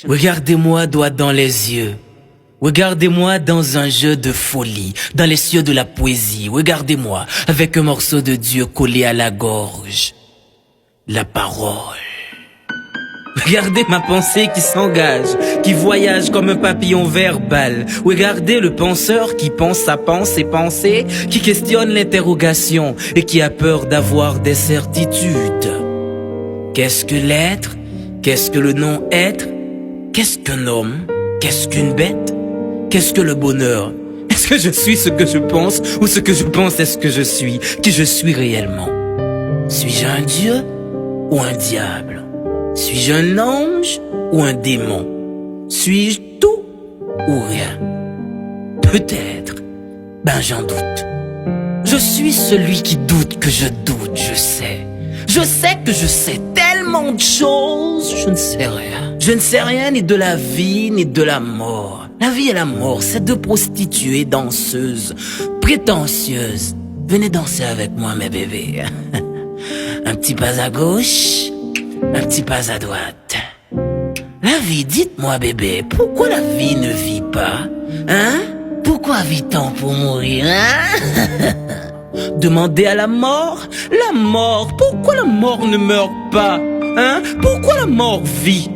Regardez-moi droit dans les yeux. Regardez-moi dans un jeu de folie, dans les cieux de la poésie. Regardez-moi avec un morceau de Dieu collé à la gorge. La parole. Regardez ma pensée qui s'engage, qui voyage comme un papillon verbal. Regardez le penseur qui pense sa pensée, qui questionne l'interrogation et qui a peur d'avoir des certitudes. Qu'est-ce que l'être? Qu'est-ce que le non-être? Qu'est-ce qu'un homme? Qu'est-ce qu'une bête? Qu'est-ce que le bonheur? Est-ce que je suis ce que je pense ou ce que je pense est ce que je suis? Qui je suis réellement? Suis-je un dieu ou un diable? Suis-je un ange ou un démon? Suis-je tout ou rien? Peut-être. Ben j'en doute. Je suis celui qui doute que je doute, je sais. Je sais que je sais tellement de choses, je ne sais rien. Je ne sais rien ni de la vie ni de la mort. La vie et la mort, c'est deux prostituées danseuses, prétentieuses. Venez danser avec moi, mes bébés. Un petit pas à gauche, un petit pas à droite. La vie, dites-moi bébé, pourquoi la vie ne vit pas? Hein? Pourquoi vit-on pour mourir, hein? Demandez à la mort, pourquoi la mort ne meurt pas? Hein? Pourquoi la mort vit?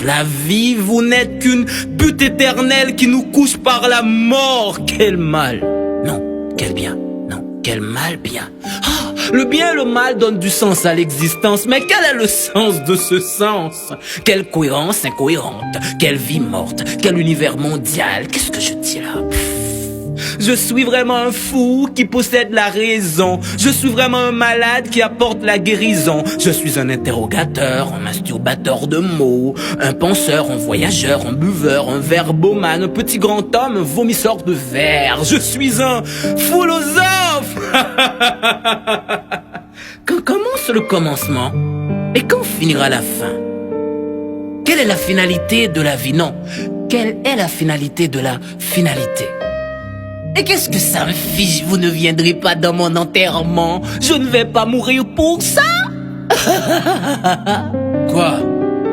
La vie, vous n'êtes qu'une butte éternelle qui nous couche par la mort. Quel mal. Non, quel bien. Non, quel mal bien. Ah, le bien et le mal donnent du sens à l'existence. Mais quel est le sens de ce sens? Quelle cohérence incohérente. Quelle vie morte. Quel univers mondial. Qu'est-ce que je dis là? Je suis vraiment un fou qui possède la raison. Je suis vraiment un malade qui apporte la guérison. Je suis un interrogateur, un masturbateur de mots, un penseur, un voyageur, un buveur, un verbomane, un petit grand homme, un vomisseur de verre. Je suis un philosophe. Quand commence le commencement et quand finira la fin? Quelle est la finalité de la vie? Non, quelle est la finalité de la finalité? Et qu'est-ce que ça me fiche? Vous ne viendrez pas dans mon enterrement. Je ne vais pas mourir pour ça. Quoi?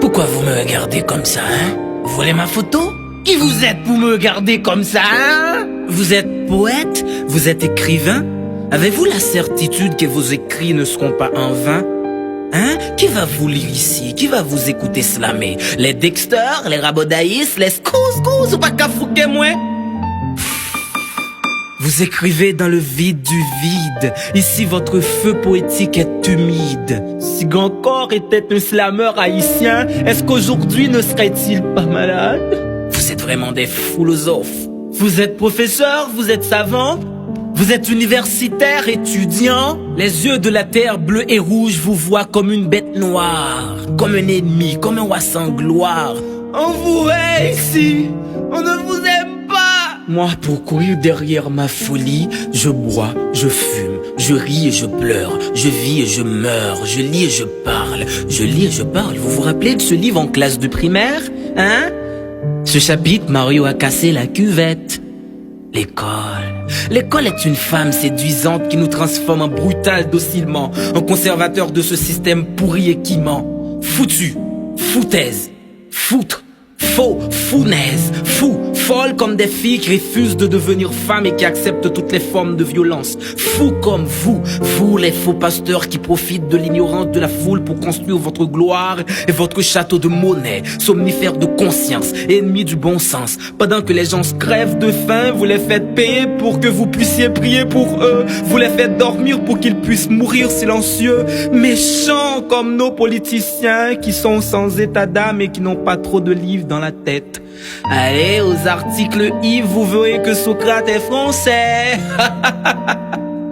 Pourquoi vous me regardez comme ça, hein? Vous voulez ma photo? Qui vous êtes pour me regarder comme ça, hein? Vous êtes poète? Vous êtes écrivain? Avez-vous la certitude que vos écrits ne seront pas en vain? Hein? Qui va vous lire ici? Qui va vous écouter slammer? Les Dexter, les Rabodaïs, les Scouse ou pas qu'à fouquer moi? Vous écrivez dans le vide du vide. Ici, votre feu poétique est humide. Si Gancor était un slammer haïtien, est-ce qu'aujourd'hui ne serait-il pas malade? Vous êtes vraiment des philosophes. Vous êtes professeur, vous êtes savant, vous êtes universitaire, étudiant. Les yeux de la terre bleue et rouge vous voient comme une bête noire, comme un ennemi, comme un roi sans gloire. On vous hait ici, on ne vous aime pas. Moi, pour courir derrière ma folie, je bois, je fume, je ris et je pleure, je vis et je meurs, je lis et je parle, je lis et je parle. Vous vous rappelez de ce livre en classe de primaire, hein? Ce chapitre, Mario a cassé la cuvette. L'école. L'école est une femme séduisante qui nous transforme en brutal docilement, en conservateur de ce système pourri et qui ment. Foutu, foutaise, foutre. Faux, founaise, fou, folle comme des filles qui refusent de devenir femmes et qui acceptent toutes les formes de violence. Fou comme vous les faux pasteurs qui profitent de l'ignorance de la foule pour construire votre gloire et votre château de monnaie, somnifères de conscience, ennemis du bon sens. Pendant que les gens se crèvent de faim, vous les faites payer pour que vous puissiez prier pour eux. Vous les faites dormir pour qu'ils puissent mourir silencieux. Méchants comme nos politiciens qui sont sans état d'âme et qui n'ont pas trop de livres dans la tête. Allez aux articles Yves, vous verrez que Socrate est français.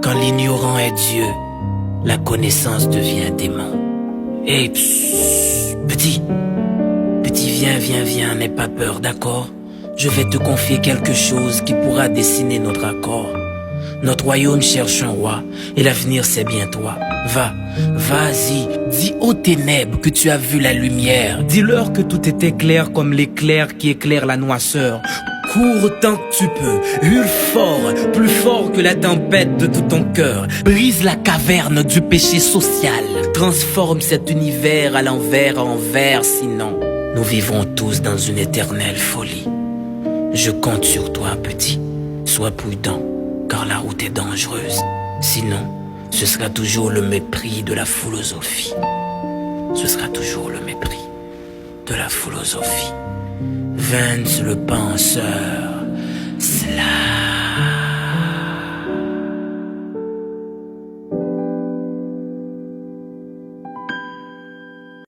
Quand l'ignorant est Dieu, la connaissance devient démon. Et petit, viens, n'aie pas peur, d'accord? Je vais te confier quelque chose qui pourra dessiner notre accord. Notre royaume cherche un roi, et l'avenir c'est bien toi. Vas-y, dis aux ténèbres que tu as vu la lumière. Dis-leur que tout était clair comme l'éclair qui éclaire la noirceur. Cours tant que tu peux, hurle fort, plus fort que la tempête de tout ton cœur. Brise la caverne du péché social, transforme cet univers à l'envers en verre, sinon nous vivrons tous dans une éternelle folie. Je compte sur toi, petit, sois prudent, car la route est dangereuse. Sinon, ce sera toujours le mépris de la philosophie. Ce sera toujours le mépris de la philosophie. Vance le penseur, Sly.